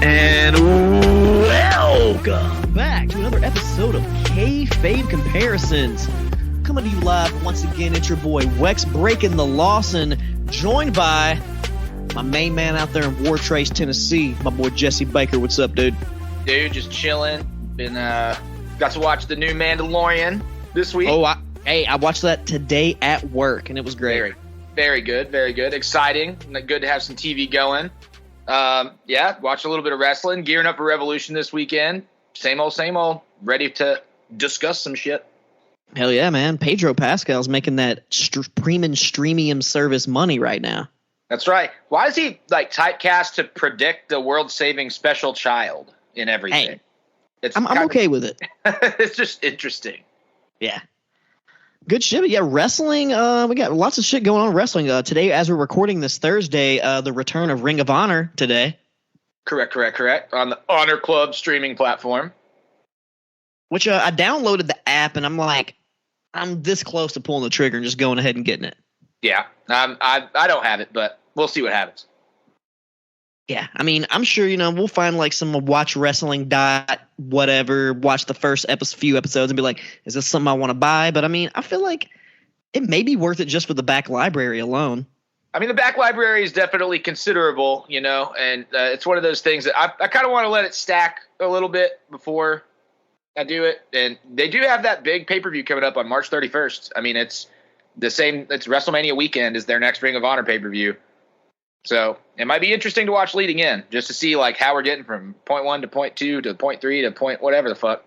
And welcome back to another episode of Kayfabe Comparisons. Coming to you live once again, it's your boy Wex breaking the Lawson, joined by my main man out there in War Trace, Tennessee, my boy Jesse Baker. What's up, dude? Dude, just chilling. Been got to watch the new Mandalorian this week. Oh, I watched that today at work, and it was great. Very good, very good. Exciting. Good to have some TV going. Watch a little bit of wrestling. Gearing up for Revolution this weekend. Same old. Ready to discuss some shit. Hell yeah, man. Pedro Pascal's making that premium streamium service money right now. That's right. Why is he like typecast to predict the world-saving special child in everything? Hey, I'm okay with it. It's just interesting. Yeah. Good shit. But yeah, wrestling. We got lots of shit going on in wrestling. Today, as we're recording this Thursday, the return of Ring of Honor today. Correct. On the Honor Club streaming platform. Which I downloaded the app, and I'm like, I'm this close to pulling the trigger and just going ahead and getting it. Yeah. I don't have it, but we'll see what happens. Yeah, I mean, I'm sure, we'll find like some watch wrestling whatever, watch the first few episodes and be like, is this something I want to buy? But I mean, I feel like it may be worth it just for the back library alone. I mean, the back library is definitely considerable, and it's one of those things that I kind of want to let it stack a little bit before I do it. And they do have that big pay-per-view coming up on March 31st. I mean, it's WrestleMania weekend is their next Ring of Honor pay-per-view. So it might be interesting to watch leading in just to see like how we're getting from point 1 to point 2 to point 3 to point whatever the fuck.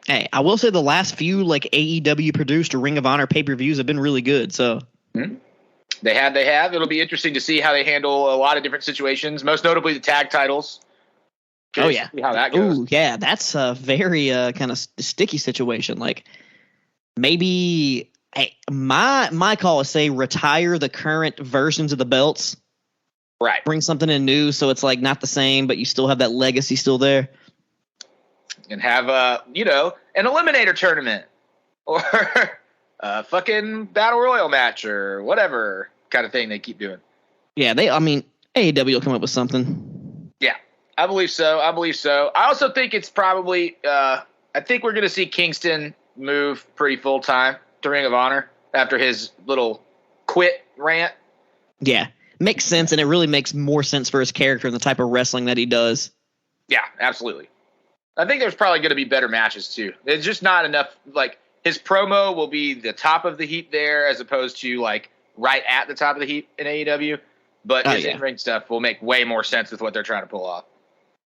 Hey, I will say the last few like AEW produced or Ring of Honor pay-per-views have been really good. So They have. It'll be interesting to see how they handle a lot of different situations, most notably the tag titles. Curious to see how that goes. Oh yeah, that's a very kind of sticky situation. Like maybe my call is say retire the current versions of the belts. Right. Bring something in new so it's like not the same, but you still have that legacy still there. And have an eliminator tournament or a fucking battle royal match or whatever kind of thing they keep doing. Yeah, AEW will come up with something. Yeah, I believe so. I also think it's probably I think we're going to see Kingston move pretty full time to Ring of Honor after his little quit rant. Yeah. Makes sense, and it really makes more sense for his character and the type of wrestling that he does. Yeah, absolutely. I think there's probably going to be better matches, too. There's just not enough, like, his promo will be the top of the heap there as opposed to, like, right at the top of the heap in AEW. But his in-ring stuff will make way more sense with what they're trying to pull off.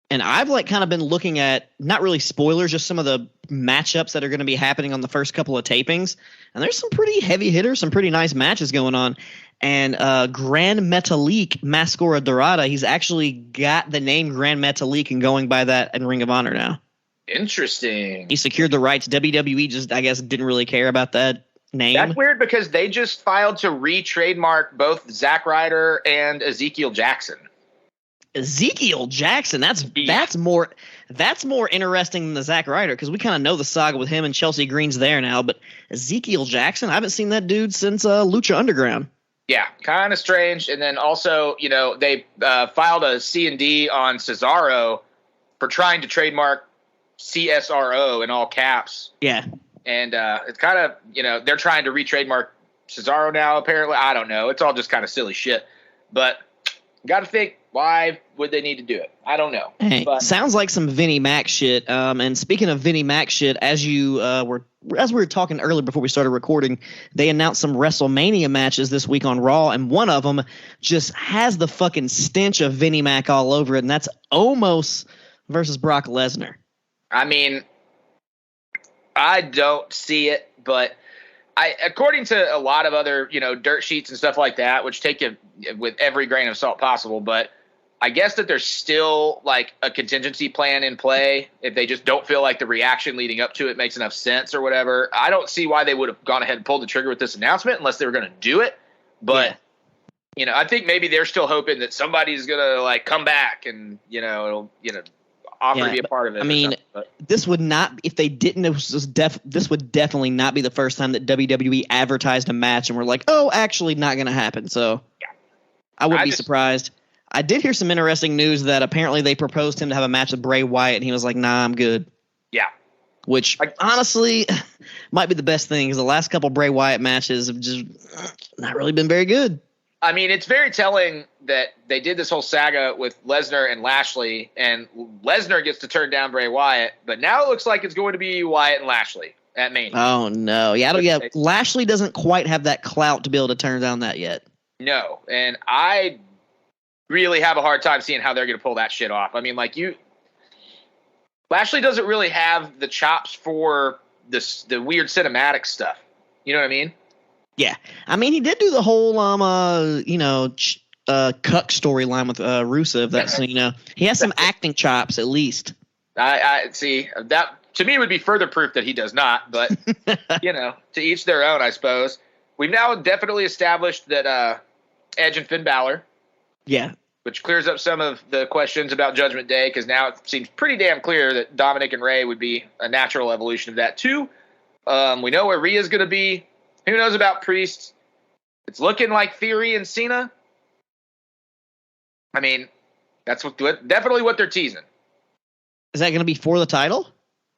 And I've, like, kind of been looking at, not really spoilers, just some of the matchups that are going to be happening on the first couple of tapings. And there's some pretty heavy hitters, some pretty nice matches going on. And Grand Metalik Mascara Dorada, he's actually got the name Grand Metalik and going by that in Ring of Honor now. Interesting. He secured the rights. WWE just, I guess, didn't really care about that name. That's weird because they just filed to re-trademark both Zack Ryder and Ezekiel Jackson. Ezekiel Jackson, that's more interesting than the Zack Ryder because we kind of know the saga with him and Chelsea Green's there now. But Ezekiel Jackson, I haven't seen that dude since Lucha Underground. Yeah, kind of strange. And then also, they filed a C&D on Cesaro for trying to trademark CSRO in all caps. Yeah. And it's kind of, they're trying to re-trademark Cesaro now, apparently. I don't know. It's all just kind of silly shit. But got to think, why would they need to do it? I don't know. Hey, sounds like some Vinnie Mac shit. And speaking of Vinnie Mac shit, as we were talking earlier before we started recording, they announced some WrestleMania matches this week on Raw, and one of them just has the fucking stench of Vinnie Mac all over it, and that's Omos versus Brock Lesnar. I mean, I don't see it, but according to a lot of other, dirt sheets and stuff like that, which take it with every grain of salt possible, but I guess that there's still like a contingency plan in play if they just don't feel like the reaction leading up to it makes enough sense or whatever. I don't see why they would have gone ahead and pulled the trigger with this announcement unless they were going to do it. But, I think maybe they're still hoping that somebody's going to like come back and, it'll, offer to be a part of it. I mean, this would not, if they didn't, this would definitely not be the first time that WWE advertised a match and we're like, oh, actually not going to happen. So I wouldn't be surprised. I did hear some interesting news that apparently they proposed him to have a match with Bray Wyatt, and he was like, "Nah, I'm good." Yeah. Which honestly might be the best thing, because the last couple Bray Wyatt matches have just not really been very good. I mean, it's very telling that they did this whole saga with Lesnar and Lashley, and Lesnar gets to turn down Bray Wyatt, but now it looks like it's going to be Wyatt and Lashley at Mania. Oh no, yeah, Lashley doesn't quite have that clout to be able to turn down that yet. No, and I really have a hard time seeing how they're going to pull that shit off. I mean, like Lashley doesn't really have the chops for the weird cinematic stuff. You know what I mean? Yeah, I mean, he did do the whole cuck storyline with Rusev. That's he has some acting chops at least. I see that. To me, would be further proof that he does not. But to each their own, I suppose. We've now definitely established that Edge and Finn Balor. Yeah. Which clears up some of the questions about Judgment Day, because now it seems pretty damn clear that Dominic and Rey would be a natural evolution of that too. We know where Rhea's going to be. Who knows about Priest? It's looking like Theory and Cena. I mean, that's definitely what they're teasing. Is that going to be for the title?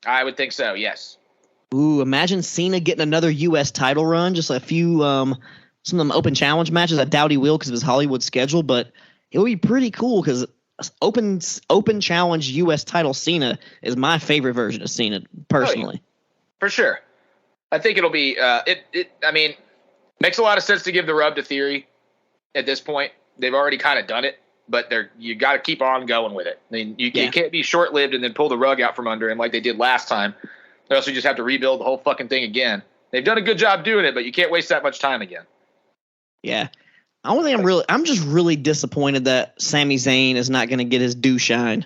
I would think so, yes. Ooh, imagine Cena getting another U.S. title run, just a few some of them open challenge matches. I doubt he will because of his Hollywood schedule, but it would be pretty cool because open challenge U.S. title Cena is my favorite version of Cena, personally. Oh, yeah. For sure. I think it'll be I mean, makes a lot of sense to give the rub to Theory at this point. They've already kind of done it, but you got to keep on going with it. I mean, you can't be short-lived and then pull the rug out from under him like they did last time. Or else you just have to rebuild the whole fucking thing again. They've done a good job doing it, but you can't waste that much time again. Yeah. I'm just really disappointed that Sami Zayn is not going to get his due shine.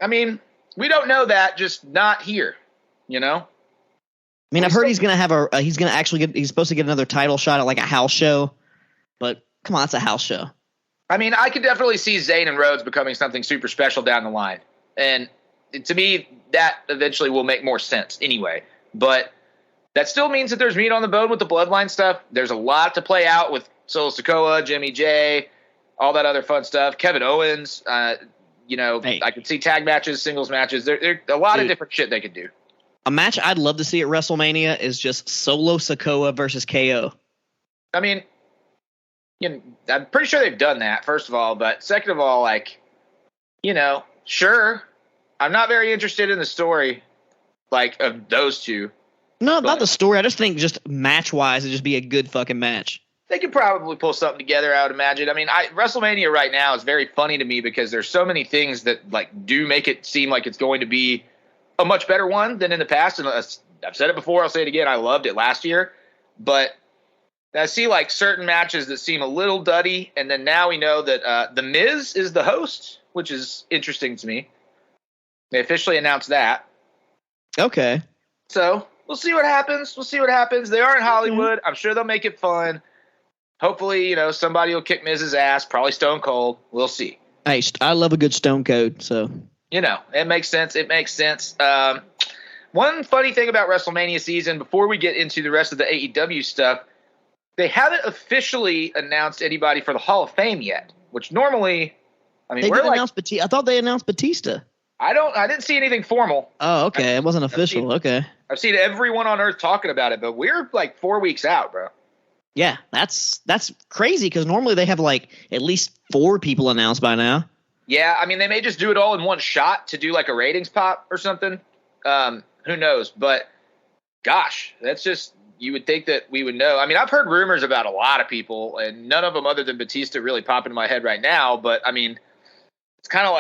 I mean, we don't know that, just not here, I mean, I've heard he's going to have he's supposed to get another title shot at like a house show, but come on, it's a house show. I mean, I could definitely see Zayn and Rhodes becoming something super special down the line. And to me, that eventually will make more sense anyway. But that still means that there's meat on the bone with the bloodline stuff. There's a lot to play out with Solo Sikoa, Jimmy J, all that other fun stuff. Kevin Owens, I could see tag matches, singles matches. There a lot of different shit they could do. A match I'd love to see at WrestleMania is just Solo Sikoa versus KO. I mean, I'm pretty sure they've done that, first of all. But second of all, sure. I'm not very interested in the story, of those two. No, not the story. I just think just match-wise, it'd just be a good fucking match. They could probably pull something together, I would imagine. I mean, WrestleMania right now is very funny to me because there's so many things that, do make it seem like it's going to be a much better one than in the past. And I've said it before, I'll say it again. I loved it last year. But I see, certain matches that seem a little duddy. And then now we know that The Miz is the host, which is interesting to me. They officially announced that. Okay. So we'll see what happens. They are in Hollywood. I'm sure they'll make it fun. Hopefully, somebody will kick Miz's ass. Probably Stone Cold. We'll see. Hey, I love a good Stone Cold. So it makes sense. One funny thing about WrestleMania season, before we get into the rest of the AEW stuff, they haven't officially announced anybody for the Hall of Fame yet. Which normally, they did announce Batista. I thought they announced Batista. I didn't see anything formal. Oh, okay. It wasn't official. I've seen everyone on earth talking about it, but we're 4 weeks out, bro. Yeah, that's crazy because normally they have at least 4 people announced by now. Yeah, I mean, they may just do it all in one shot to do a ratings pop or something. Who knows? But gosh, that's just, you would think that we would know. I mean, I've heard rumors about a lot of people, and none of them other than Batista really pop into my head right now. But I mean, it's kind of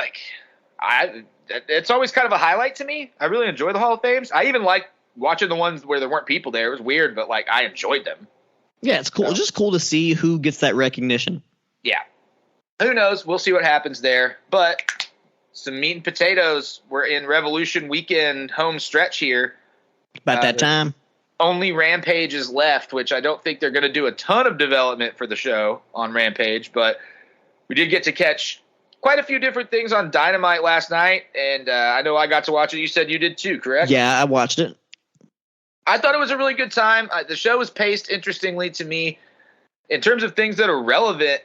it's always kind of a highlight to me. I really enjoy the Hall of Fames. I even like watching the ones where there weren't people there. It was weird, but I enjoyed them. Yeah, it's cool. So, it's just cool to see who gets that recognition. Yeah. Who knows? We'll see what happens there. But some meat and potatoes. We're in Revolution Weekend home stretch here. About that time. Only Rampage is left, which I don't think they're going to do a ton of development for the show on Rampage. But we did get to catch quite a few different things on Dynamite last night. And I know I got to watch it. You said you did too, correct? Yeah, I watched it. I thought it was a really good time. The show was paced interestingly to me. In terms of things that are relevant,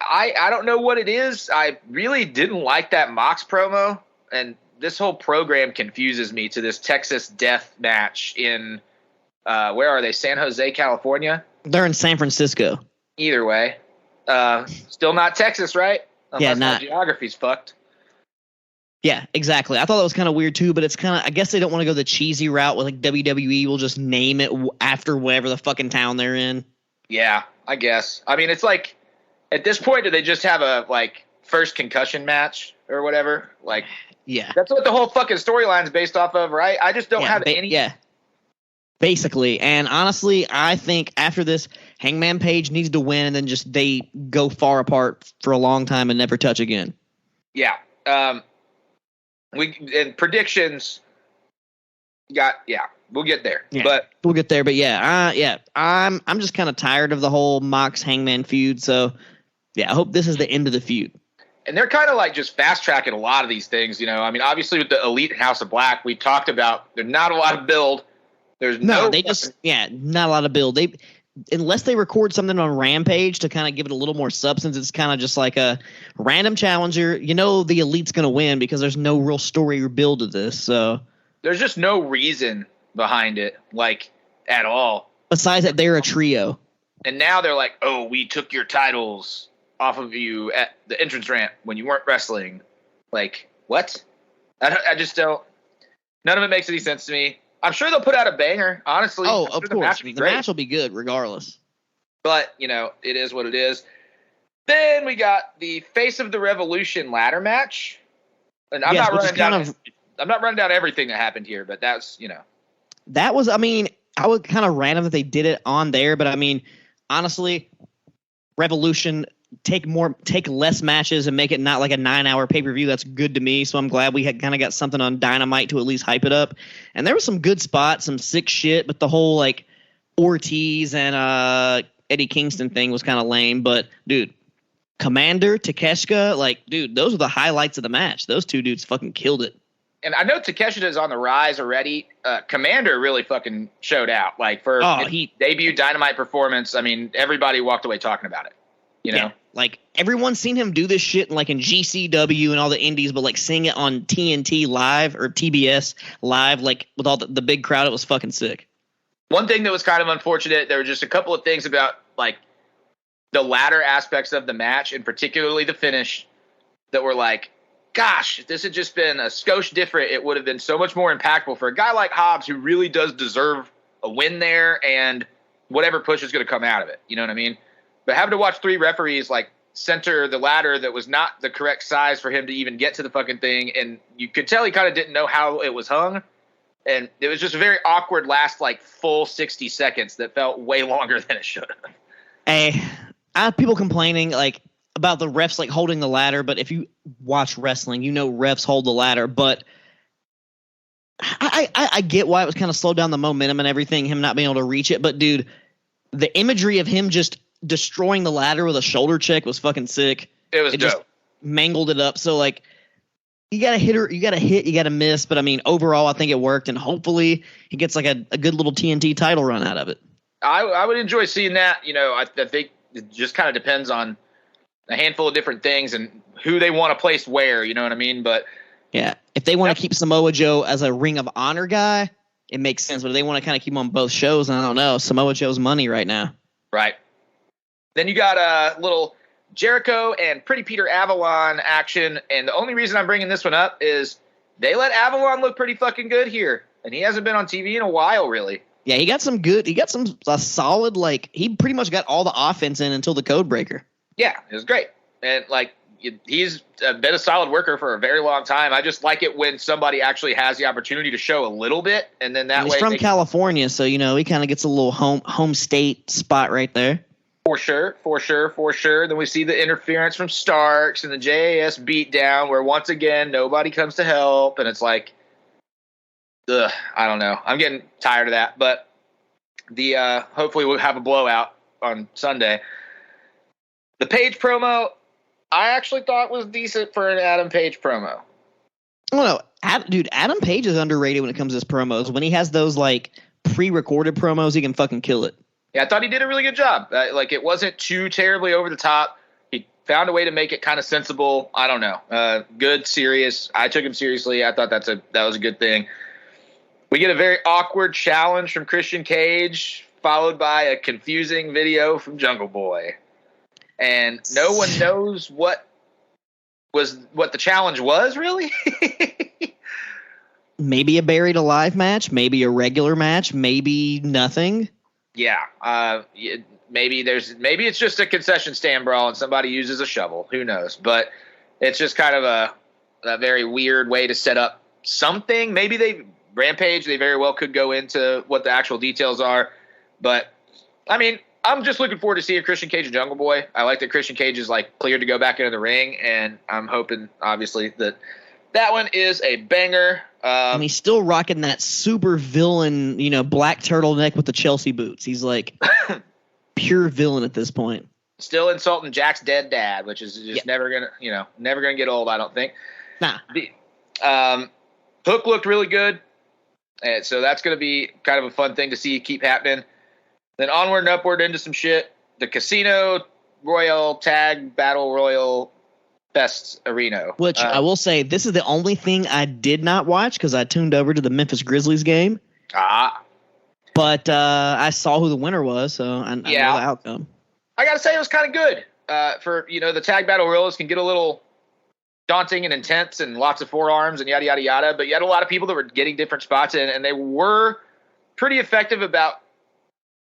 I don't know what it is. I really didn't like that Mox promo, and this whole program confuses me to this Texas death match in where are they? San Jose, California? They're in San Francisco. Either way. Still not Texas, right? Unless not. my geography's fucked. Yeah, exactly. I thought that was kind of weird too, but it's kind of, I guess they don't want to go the cheesy route with like WWE will just name it after whatever the fucking town they're in. Yeah, I guess. I mean, it's like, at this point, do they just have a like first concussion match or whatever? Like, yeah, that's what the whole fucking storyline's based off of, right? I just don't have any. Yeah, basically. And honestly, I think after this, Hangman Page needs to win, and then just they go far apart for a long time and never touch again. Yeah. And predictions. We'll get there. Yeah, but we'll get there. But I'm just kind of tired of the whole Mox Hangman feud. So yeah, I hope this is the end of the feud. And they're kind of like just fast tracking a lot of these things, you know. I mean, obviously with the Elite and House of Black, we talked about there's not a lot of build. There's not a lot of build. Unless they record something on Rampage to kind of give it a little more substance, it's kind of just like a random challenger. You know, the Elite's going to win because there's no real story or build to this. So there's just no reason behind it, like, at all. Besides that, they're a trio. And now they're like, oh, we took your titles off of you at the entrance ramp when you weren't wrestling. Like, what? I just don't. None of it makes any sense to me. I'm sure they'll put out a banger, honestly. Oh, of course. The match will be good regardless. But, you know, it is what it is. Then we got the Face of the Revolution ladder match. And I'm not running down everything that happened here, but that's, you know. That was, I mean, I was kind of random that they did it on there, but I mean, honestly, Revolution take less matches and make it not like a 9-hour pay-per-view. That's good to me. So I'm glad we had kind of got something on Dynamite to at least hype it up. And there was some good spots, some sick shit, but the whole like Ortiz and Eddie Kingston thing was kind of lame. But dude, Commander, Takeshita, like, dude, those are the highlights of the match. Those two dudes fucking killed it. And I know Takeshita is on the rise already. Commander really fucking showed out. Like for his debut Dynamite performance, I mean, everybody walked away talking about it. You know? Like everyone's seen him do this shit like in GCW and all the indies, but like seeing it on TNT live or TBS live, like with all the big crowd, it was fucking sick. One thing that was kind of unfortunate, there were just a couple of things about like the latter aspects of the match, and particularly the finish, that were like, gosh, if this had just been a skosh different, it would have been so much more impactful for a guy like Hobbs who really does deserve a win there and whatever push is going to come out of it. You know what I mean? But having to watch 3 referees like center the ladder that was not the correct size for him to even get to the fucking thing, and you could tell he kind of didn't know how it was hung, and it was just a very awkward last like full 60 seconds that felt way longer than it should have. Hey, I have people complaining like about the refs like holding the ladder, but if you watch wrestling, you know refs hold the ladder. But I get why it was kind of slowed down the momentum and everything, him not being able to reach it. But dude, the imagery of him just destroying the ladder with a shoulder check was fucking sick. It was dope. Just mangled it up. So like, you gotta hit, you gotta miss. But I mean, overall, I think it worked, and hopefully he gets like a good little TNT title run out of it. I would enjoy seeing that. You know, I think it just kind of depends on a handful of different things and who they want to place where. You know what I mean? But yeah, if they want to keep Samoa Joe as a Ring of Honor guy, it makes sense. But if they want to kind of keep him on both shows, I don't know. Samoa Joe's money right now. Right. Then you got a little Jericho and Pretty Peter Avalon action, and the only reason I'm bringing this one up is they let Avalon look pretty fucking good here, and he hasn't been on TV in a while, really. Yeah, he got some solid, like, he pretty much got all the offense in until the code breaker. Yeah, it was great. And, like, he's been a solid worker for a very long time. I just like it when somebody actually has the opportunity to show a little bit, and then that way. He's from California, so, you know, he kind of gets a little home state spot right there. For sure. Then we see the interference from Starks and the JAS beatdown where once again nobody comes to help, and it's like, ugh, I don't know. I'm getting tired of that. But the hopefully we'll have a blowout on Sunday. The Page promo, I actually thought was decent for an Adam Page promo. Oh no, dude, Adam Page is underrated when it comes to his promos. When he has those like pre-recorded promos, he can fucking kill it. Yeah, I thought he did a really good job. Like, it wasn't too terribly over the top. He found a way to make it kind of sensible. I don't know. Good, serious. I took him seriously. I thought that was a good thing. We get a very awkward challenge from Christian Cage, followed by a confusing video from Jungle Boy. And no one knows what the challenge was, really. Maybe a buried alive match, maybe a regular match, maybe nothing. Yeah. Maybe it's just a concession stand brawl and somebody uses a shovel. Who knows? But it's just kind of a very weird way to set up something. Maybe Rampage, they very well could go into what the actual details are. But, I mean, I'm just looking forward to seeing Christian Cage and Jungle Boy. I like that Christian Cage is, like, cleared to go back into the ring, and I'm hoping, obviously, that one is a banger. And he's still rocking that super villain, black turtleneck with the Chelsea boots. He's, like, pure villain at this point. Still insulting Jack's dead dad, which is just never gonna get old, I don't think. Nah. Hook looked really good. And so that's going to be kind of a fun thing to see keep happening. Then onward and upward into some shit. The Casino Royal Tag Battle Royal Best Arena. Which I will say, this is the only thing I did not watch because I tuned over to the Memphis Grizzlies game. But I saw who the winner was, so I know the outcome. I got to say, it was kind of good. For the Tag Battle Royals can get a little daunting and intense and lots of forearms and yada, yada, yada. But you had a lot of people that were getting different spots in, and they were pretty effective about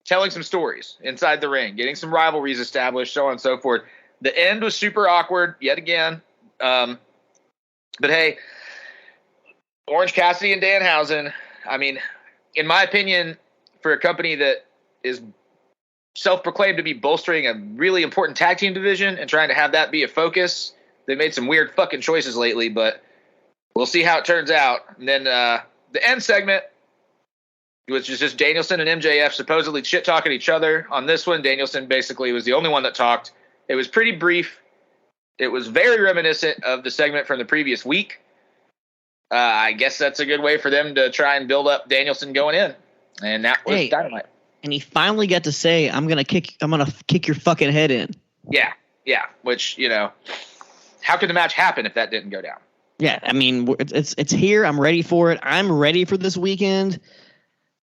telling some stories inside the ring, getting some rivalries established, so on and so forth. The end was super awkward yet again. But hey, Orange Cassidy and Danhausen, I mean, in my opinion, for a company that is self-proclaimed to be bolstering a really important tag team division and trying to have that be a focus, they made some weird fucking choices lately, but we'll see how it turns out. And then the end segment, which is just Danielson and MJF supposedly shit-talking each other. On this one, Danielson basically was the only one that talked. It was pretty brief. It was very reminiscent of the segment from the previous week. I guess that's a good way for them to try and build up Danielson going in. And that was Dynamite. And he finally got to say, I'm gonna kick your fucking head in. Yeah. Which, how could the match happen if that didn't go down? Yeah, I mean, it's here. I'm ready for it. I'm ready for this weekend.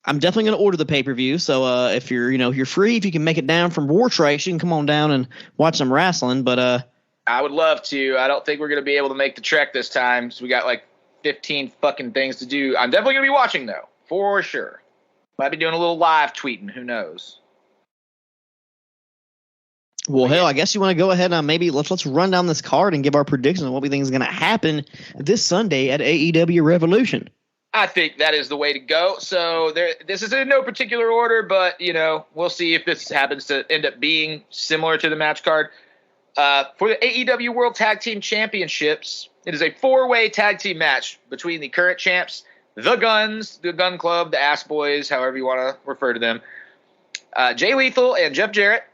I'm definitely going to order the pay-per-view. So if you're free, if you can make it down from War Trace, you can come on down and watch some wrestling. But I would love to. I don't think we're going to be able to make the trek this time. So we got like 15 fucking things to do. I'm definitely going to be watching though, for sure. Might be doing a little live tweeting. Who knows? Well, hell, I guess you want to go ahead and maybe let's run down this card and give our predictions on what we think is going to happen this Sunday at AEW Revolution. I think that is the way to go. So this is in no particular order, but, we'll see if this happens to end up being similar to the match card. For the AEW World Tag Team Championships, it is a 4-way tag team match between the current champs, the Guns, the Gun Club, the Ass Boys, however you want to refer to them, Jay Lethal and Jeff Jarrett,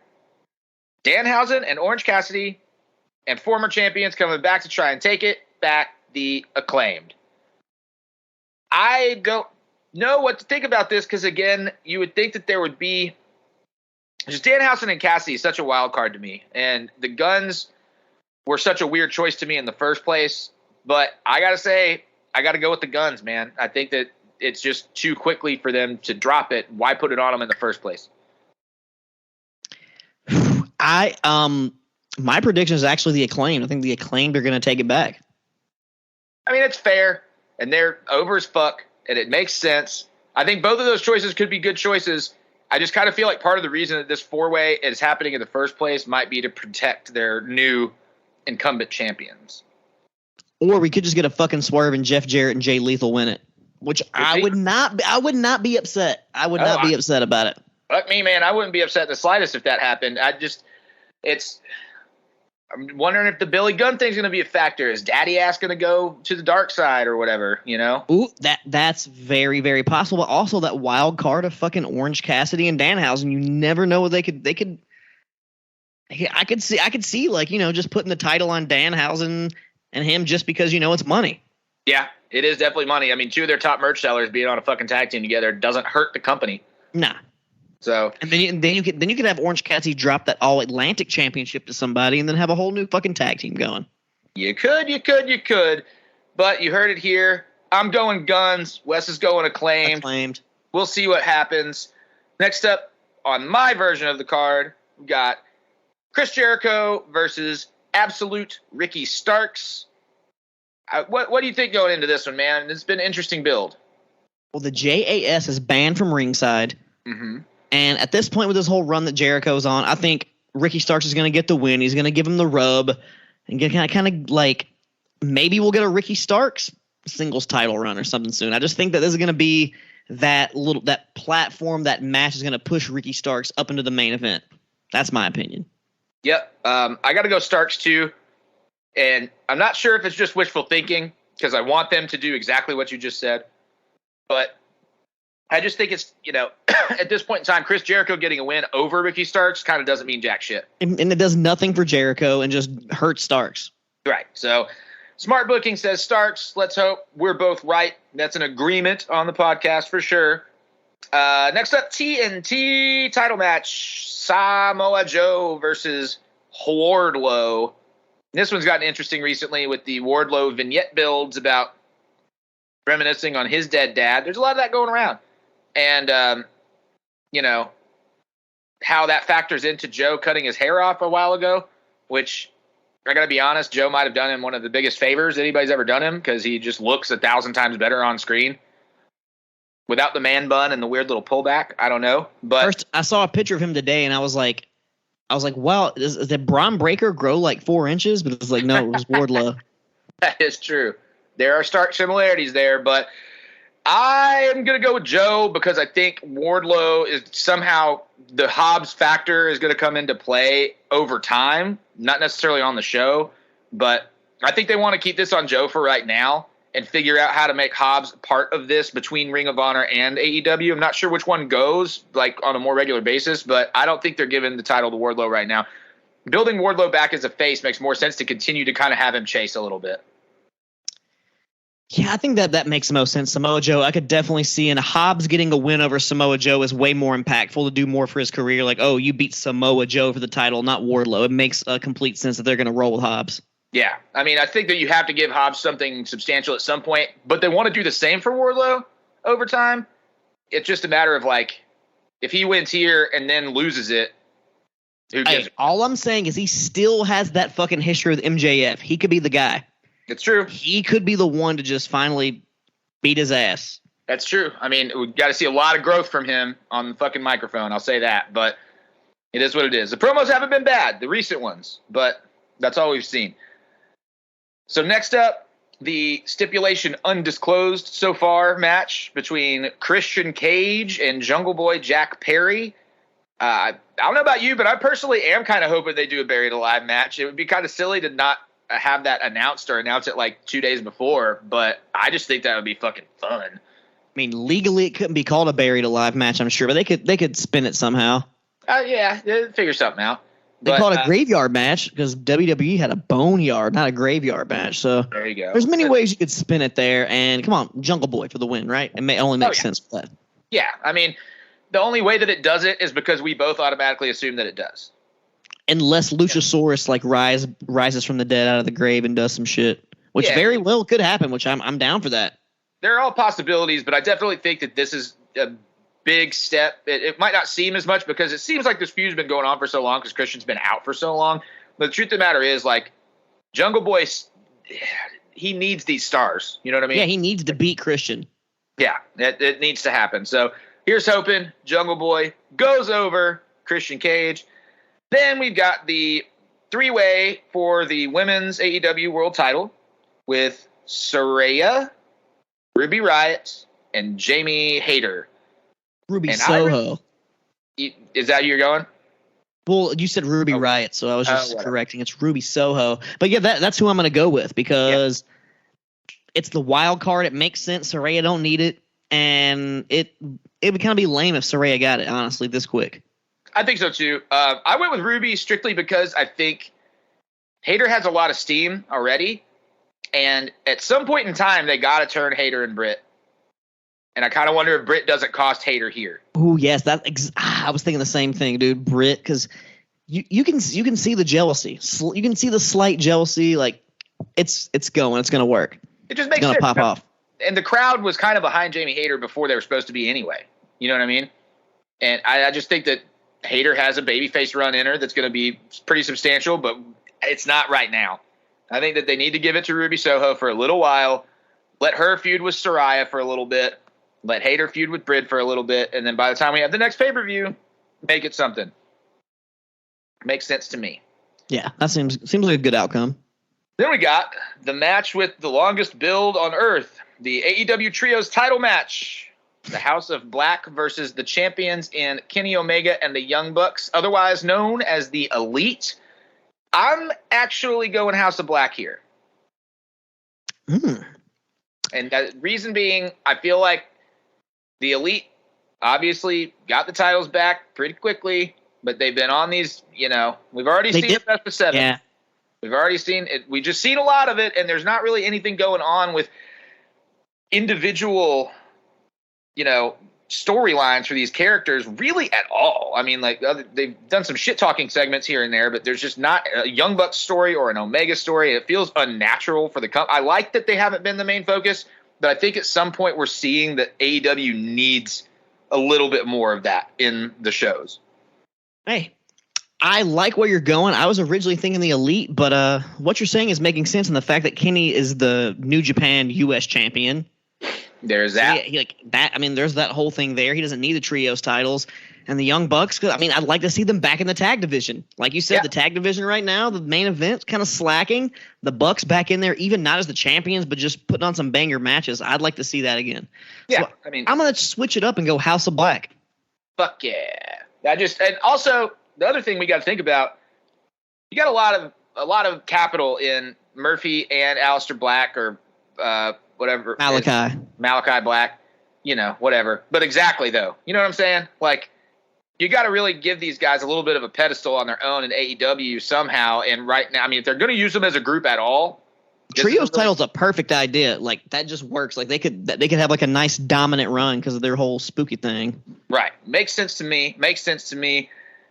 Danhausen and Orange Cassidy, and former champions coming back to try and take it back, the Acclaimed. I don't know what to think about this because, again, you would think that there would be just Danhausen and Cassidy is such a wild card to me, and the Guns were such a weird choice to me in the first place. But I got to say, I got to go with the Guns, man. I think that it's just too quickly for them to drop it. Why put it on them in the first place? My prediction is actually the Acclaimed. I think the Acclaimed are going to take it back. I mean, it's fair, and they're over as fuck, and it makes sense. I think both of those choices could be good choices. I just kind of feel like part of the reason that this 4-way is happening in the first place might be to protect their new incumbent champions. Or we could just get a fucking swerve and Jeff Jarrett and Jay Lethal win it, which I would not be upset. I would not be upset about it. Fuck me, man. I wouldn't be upset the slightest if that happened. I'm wondering if the Billy Gunn thing's going to be a factor. Is Daddy Ass going to go to the dark side or whatever, Ooh, that's very, very possible. But also that wild card of fucking Orange Cassidy and Danhausen, you never know what they could I could see like, just putting the title on Danhausen and him just because, it's money. Yeah, it is definitely money. I mean, 2 of their top merch sellers being on a fucking tag team together doesn't hurt the company. Nah. So and then you could have Orange Cassidy drop that All Atlantic Championship to somebody, and then have a whole new fucking tag team going. You could. But you heard it here. I'm going Guns. Wes is going Acclaimed. We'll see what happens. Next up on my version of the card, we got Chris Jericho versus Absolute Ricky Starks. What do you think going into this one, man? It's been an interesting build. Well, the JAS is banned from ringside. Mm-hmm. And at this point with this whole run that Jericho's on, I think Ricky Starks is going to get the win. He's going to give him the rub and get kind of like maybe we'll get a Ricky Starks singles title run or something soon. I just think that this is going to be that platform, that match is going to push Ricky Starks up into the main event. That's my opinion. Yep. I got to go Starks too. And I'm not sure if it's just wishful thinking because I want them to do exactly what you just said. But I just think it's, at this point in time, Chris Jericho getting a win over Ricky Starks kind of doesn't mean jack shit. And it does nothing for Jericho and just hurts Starks. Right. So smart booking says Starks. Let's hope we're both right. That's an agreement on the podcast for sure. Next up, TNT title match. Samoa Joe versus Wardlow. This one's gotten interesting recently with the Wardlow vignette builds about reminiscing on his dead dad. There's a lot of that going around. And, how that factors into Joe cutting his hair off a while ago, which I got to be honest, Joe might have done him one of the biggest favors anybody's ever done him because he just looks 1,000 times better on screen. Without the man bun and the weird little pullback, I don't know. But first, I saw a picture of him today, and I was like, wow, did Braun Breaker grow like 4 inches? But it's like, no, it was Wardlow. That is true. There are stark similarities there, but I am going to go with Joe because I think Wardlow is somehow the Hobbs factor is going to come into play over time, not necessarily on the show, but I think they want to keep this on Joe for right now and figure out how to make Hobbs part of this between Ring of Honor and AEW. I'm not sure which one goes like on a more regular basis, but I don't think they're giving the title to Wardlow right now. Building Wardlow back as a face makes more sense to continue to kind of have him chase a little bit. Yeah, I think that makes the most sense. Samoa Joe, I could definitely see, and Hobbs getting a win over Samoa Joe is way more impactful to do more for his career. Like, oh, you beat Samoa Joe for the title, not Wardlow. It makes complete sense that they're going to roll with Hobbs. Yeah, I mean, I think that you have to give Hobbs something substantial at some point, but they want to do the same for Wardlow over time. It's just a matter of, like, if he wins here and then loses it, who gives it? All I'm saying is he still has that fucking history with MJF. He could be the guy. It's true. He could be the one to just finally beat his ass. That's true. I mean, we got to see a lot of growth from him on the fucking microphone. I'll say that, but it is what it is. The promos haven't been bad, the recent ones, but that's all we've seen. So next up, the stipulation undisclosed so far match between Christian Cage and Jungle Boy Jack Perry. I don't know about you, but I personally am kind of hoping they do a Buried Alive match. It would be kind of silly to not have that announced or announce it like 2 days before, but I just think that would be fucking fun. I mean, legally it couldn't be called a Buried Alive match, I'm sure, but they could spin it somehow. Yeah, figure something out. They call it a graveyard match because WWE had a boneyard, not a graveyard match. So there you go. There's many ways you could spin it there, and come on, Jungle Boy for the win, right? It only makes sense for that. Yeah, I mean, the only way that it does it is because we both automatically assume that it does. Unless Luchasaurus rises from the dead out of the grave and does some shit, which very well could happen. Which I'm down for that. There are all possibilities, but I definitely think that this is a big step. It might not seem as much because it seems like this feud's been going on for so long because Christian's been out for so long. But the truth of the matter is, like, Jungle Boy, he needs these stars. You know what I mean? Yeah, he needs to beat Christian. Yeah, it needs to happen. So here's hoping Jungle Boy goes over Christian Cage. Then we've got the 3-way for the women's AEW world title with Saraya, Ruby Riott, and Jamie Hayter. Ruby Soho. Is that who you're going? Well, you said Ruby Riott, so I was just correcting. It's Ruby Soho. But yeah, that's who I'm going to go with because it's the wild card. It makes sense. Saraya don't need it. And it would kind of be lame if Saraya got it, honestly, this quick. I think so, too. I went with Ruby strictly because I think Hayter has a lot of steam already. And at some point in time, they got to turn Hayter and Britt. And I kind of wonder if Britt doesn't cost Hayter here. Oh yes, I was thinking the same thing, dude. Britt, because you can see the jealousy. You can see the slight jealousy. Like it's going to work. It just makes sense. It's gonna pop off. And the crowd was kind of behind Jamie Hayter before they were supposed to be anyway. You know what I mean? And I just think that Hayter has a babyface run in her that's going to be pretty substantial, but it's not right now. I think that they need to give it to Ruby Soho for a little while. Let her feud with Saraya for a little bit. Let Hayter feud with Britt for a little bit. And then by the time we have the next pay-per-view, make it something. Makes sense to me. Yeah, that seems like a good outcome. Then we got the match with the longest build on Earth, the AEW Trios title match. The House of Black versus the champions in Kenny Omega and the Young Bucks, otherwise known as the Elite. I'm actually going House of Black here. And the reason being, I feel like the Elite obviously got the titles back pretty quickly, but they've been on these, we've already seen the best of 7. Yeah. We've already seen it. We've just seen a lot of it, and there's not really anything going on with individual, storylines for these characters really at all. I mean, like they've done some shit talking segments here and there, but there's just not a Young Bucks story or an Omega story. It feels unnatural for the I like that they haven't been the main focus, but I think at some point we're seeing that AEW needs a little bit more of that in the shows. Hey, I like where you're going. I was originally thinking the Elite, but what you're saying is making sense in the fact that Kenny is the New Japan US champion. There's that. So there's that whole thing there. He doesn't need the trios titles. And the Young Bucks, I'd like to see them back in the tag division. Like you said, the tag division right now, the main event's kind of slacking. The Bucks back in there, even not as the champions, but just putting on some banger matches. I'd like to see that again. Yeah, so, I'm going to switch it up and go House of Black. Fuck yeah. And also, the other thing we got to think about, you got a lot of capital in Murphy and Aleister Black or whatever. Malachi Black, whatever. But exactly, though. You know what I'm saying? Like, you got to really give these guys a little bit of a pedestal on their own in AEW somehow. And right now, if they're going to use them as a group at all. Trios title's a perfect idea. Like, that just works. Like, they could have, like, a nice dominant run because of their whole spooky thing. Right. Makes sense to me.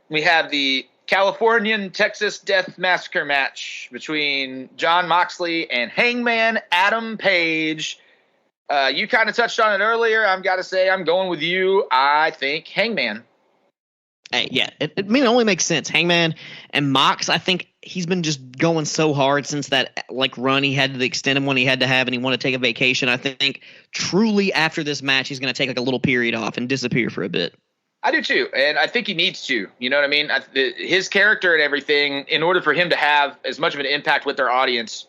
We have the Californian Texas Death Massacre match between Jon Moxley and Hangman Adam Page. You kind of touched on it earlier. I've got to say I'm going with you. I think Hangman. Hey, yeah, it only makes sense. Hangman and Mox, I think he's been just going so hard since that run he had, the extended one he had to have, and he wanted to take a vacation. I think truly after this match he's going to take a little period off and disappear for a bit. I do too, and I think he needs to. You know what I mean? His character and everything, in order for him to have as much of an impact with their audience,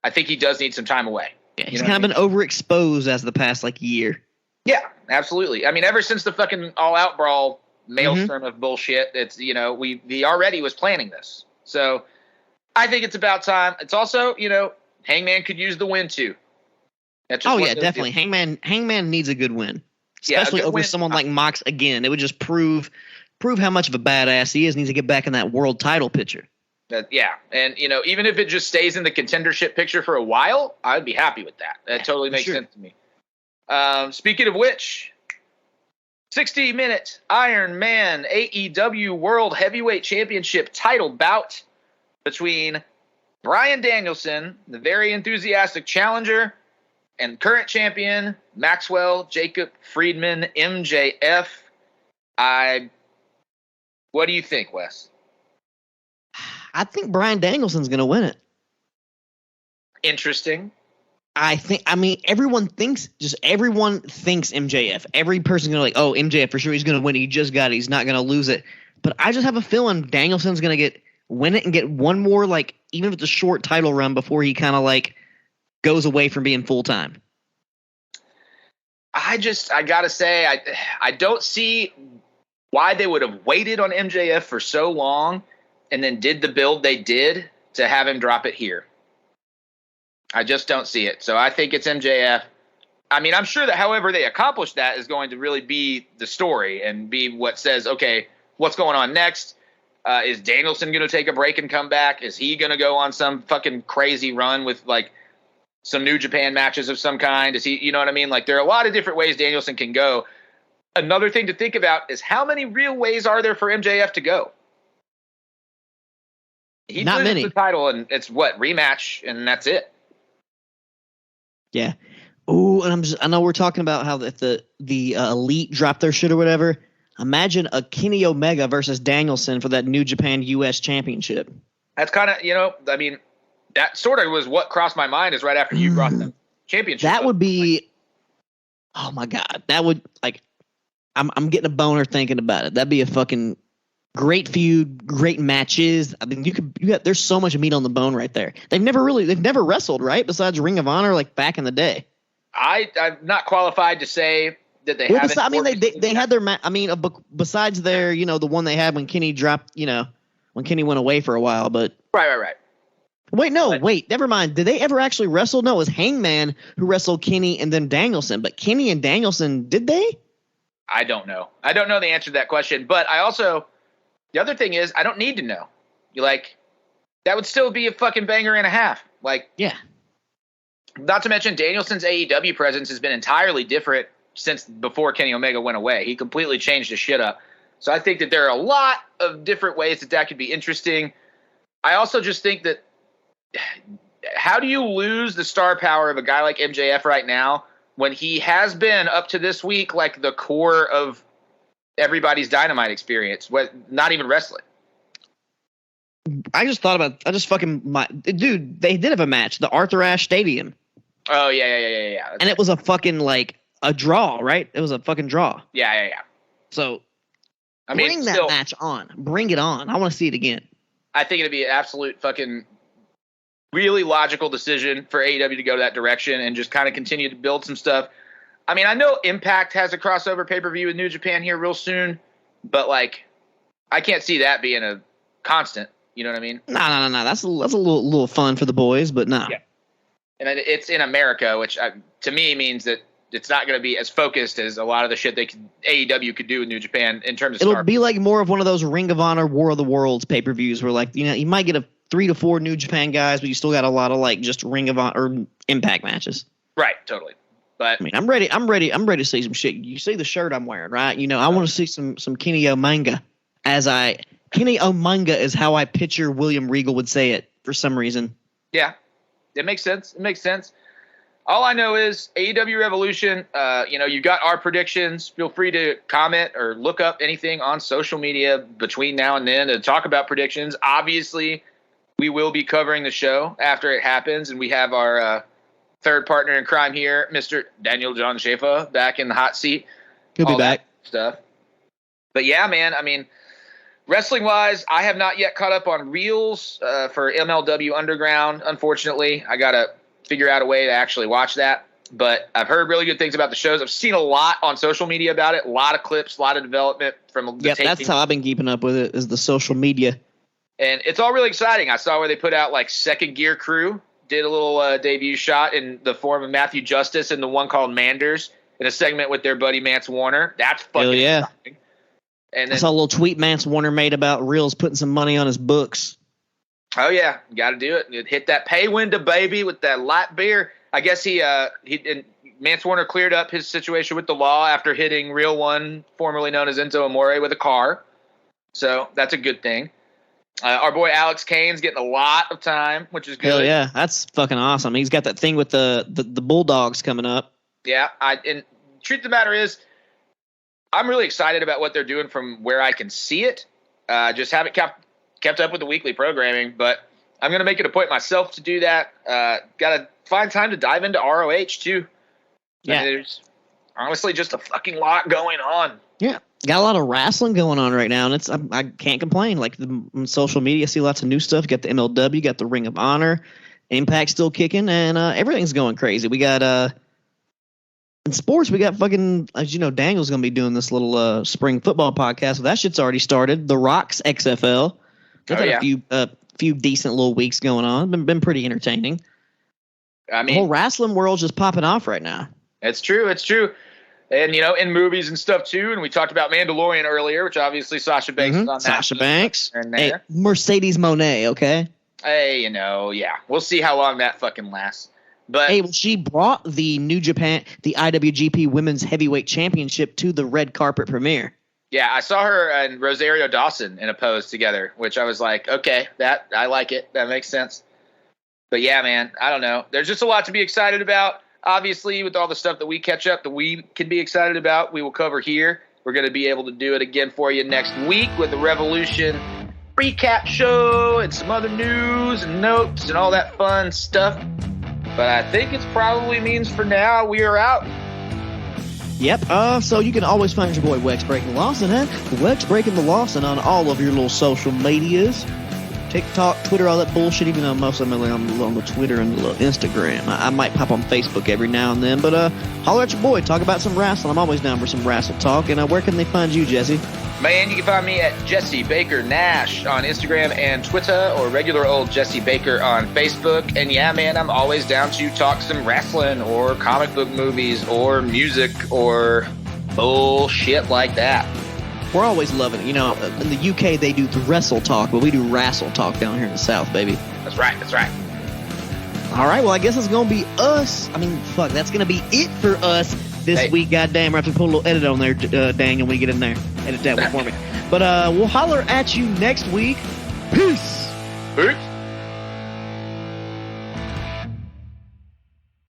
I think he does need some time away. Yeah, he's kind of been overexposed as the past year. Yeah, absolutely. Ever since the fucking All Out Brawl maelstrom of bullshit, it's he already was planning this. So I think it's about time. It's also Hangman could use the win too. Definitely. Hangman needs a good win. Especially over someone like Mox again. It would just prove how much of a badass he is. Needs to get back in that world title picture. And even if it just stays in the contendership picture for a while, I'd be happy with that. That totally makes sense to me. Speaking of which, 60-minute Iron Man AEW World Heavyweight Championship title bout between Bryan Danielson, the very enthusiastic challenger, and current champion, Maxwell Jacob Friedman, MJF. What do you think, Wes? I think Bryan Danielson's going to win it. Interesting. Everyone thinks MJF. Every person's going to MJF for sure. He's going to win it. He just got it. He's not going to lose it. But I just have a feeling Danielson's going to win it and get one more, even if it's a short title run before he kind of goes away from being full-time. I gotta say, I don't see why they would have waited on MJF for so long and then did the build they did to have him drop it here. I just don't see it. So I think it's MJF. I'm sure that however they accomplish that is going to really be the story and be what says, okay, what's going on next? Is Danielson going to take a break and come back? Is he going to go on some fucking crazy run with some New Japan matches of some kind? Is he, you know what I mean? Like, there are a lot of different ways Danielson can go. Another thing to think about is how many real ways are there for MJF to go? He Not loses many. the title, and it's rematch, and that's it. Yeah. Oh, and I know we're talking about how if the Elite dropped their shit or whatever. Imagine a Kenny Omega versus Danielson for that New Japan US Championship. That's kind of, I mean, that sort of was what crossed my mind is right after you brought the championship. That would be, oh my God, that would, like, I'm getting a boner thinking about it. That'd be a fucking great feud, great matches. I mean, there's so much meat on the bone right there. They've never wrestled, right? Besides Ring of Honor, like back in the day. I'm not qualified to say that they haven't. I mean, they had their besides their, the one they had when Kenny dropped, when Kenny went away for a while, but. Right. Wait, never mind. Did they ever actually wrestle? No, it was Hangman who wrestled Kenny and then Danielson. But Kenny and Danielson, did they? I don't know. I don't know the answer to that question. But the other thing is, I don't need to know. That would still be a fucking banger and a half. Yeah. Not to mention Danielson's AEW presence has been entirely different since before Kenny Omega went away. He completely changed his shit up. So I think that there are a lot of different ways that could be interesting. I also just think that how do you lose the star power of a guy like MJF right now when he has been up to this week like the core of everybody's Dynamite experience, not even wrestling? They did have a match, the Arthur Ashe Stadium. Oh, yeah. And it was a fucking, a draw, right? It was a fucking draw. Yeah. So, bring that match on. Bring it on. I want to see it again. I think it'd be an absolute fucking really logical decision for AEW to go that direction and just kind of continue to build some stuff. I mean, I know Impact has a crossover pay-per-view with New Japan here real soon, but, I can't see that being a constant. You know what I mean? No. That's a little fun for the boys, but no. Yeah. And it's in America, which to me means that it's not going to be as focused as a lot of the shit AEW could do with New Japan in terms of It'll be like more of one of those Ring of Honor War of the Worlds pay-per-views where you might get 3 to 4 New Japan guys, but you still got a lot of just Ring of Honor or Impact matches. Right, totally. But I mean, I'm ready to see some shit. You see the shirt I'm wearing, right? I want to see some Kenny Omanga. Kenny Omanga is how I picture William Regal would say it for some reason. Yeah, it makes sense. All I know is AEW Revolution, you got our predictions. Feel free to comment or look up anything on social media between now and then to talk about predictions. Obviously, we will be covering the show after it happens, and we have our third partner in crime here, Mr. Daniel John Schaefer, back in the hot seat. He'll be back. Stuff. But yeah, man, I mean, wrestling-wise, I have not yet caught up on reels for MLW Underground, unfortunately. I got to figure out a way to actually watch that. But I've heard really good things about the shows. I've seen a lot on social media about it, a lot of clips, a lot of development from the taping. That's how I've been keeping up with it, is the social media. And it's all really exciting. I saw where they put out Second Gear Crew, did a little debut shot in the form of Matthew Justice and the one called Manders in a segment with their buddy Mance Warner. That's fucking exciting. And then, I saw a little tweet Mance Warner made about Reels putting some money on his books. Oh yeah, got to do it. Hit that pay window, baby, with that light beer. I guess Mance Warner cleared up his situation with the law after hitting Real One, formerly known as Enzo Amore, with a car. So that's a good thing. Our boy Alex Kane's getting a lot of time, which is good. Hell yeah, that's fucking awesome. He's got that thing with the Bulldogs coming up. Yeah, and truth of the matter is, I'm really excited about what they're doing from where I can see it. Just haven't kept up with the weekly programming, but I'm going to make it a point myself to do that. Got to find time to dive into ROH too. Yeah. There's honestly just a fucking lot going on. Yeah. Got a lot of wrestling going on right now, and I can't complain. On social media, I see lots of new stuff. You got the MLW, got the Ring of Honor, Impact still kicking, and everything's going crazy. We got in sports, we got fucking, as you know, Daniel's going to be doing this little spring football podcast. So that shit's already started. The Rock's XFL. They've had a few decent little weeks going on. Been pretty entertaining. I mean, the whole wrestling world's just popping off right now. It's true. And, in movies and stuff, too. And we talked about Mandalorian earlier, which obviously Sasha Banks is on that. Sasha Banks. Hey, Mercedes Moné, okay? Hey, yeah. We'll see how long that fucking lasts. But hey, well, she brought the New Japan, the IWGP Women's Heavyweight Championship to the red carpet premiere. Yeah, I saw her and Rosario Dawson in a pose together, which I was like, okay, that I like it. That makes sense. But yeah, man, I don't know. There's just a lot to be excited about. Obviously, with all the stuff that we catch up that we can be excited about, we will cover here. We're going to be able to do it again for you next week with the Revolution recap show and some other news and notes and all that fun stuff. But I think it probably means for now we are out. Yep. So you can always find your boy Wex Breaking Lawson at Wex Breaking the Lawson on all of your little social medias. TikTok, Twitter, all that bullshit, even though most of them are on the Twitter and the Instagram. I might pop on Facebook every now and then, but holler at your boy. Talk about some wrestling. I'm always down for some wrestle talk. And where can they find you, Jesse? Man, you can find me at Jesse Baker Nash on Instagram and Twitter, or regular old Jesse Baker on Facebook. And yeah, man, I'm always down to talk some wrestling or comic book movies or music or bullshit like that. We're always loving it. You know, in the UK, they do the wrestle talk, but we do wrestle talk down here in the South, baby. That's right. That's right. All right, well, I guess it's going to be us. I mean, fuck, that's going to be it for us this week. Goddamn, we're going to have to put a little edit on there, Daniel, when you get in there. Edit that one for me. But we'll holler at you next week. Peace. Peace.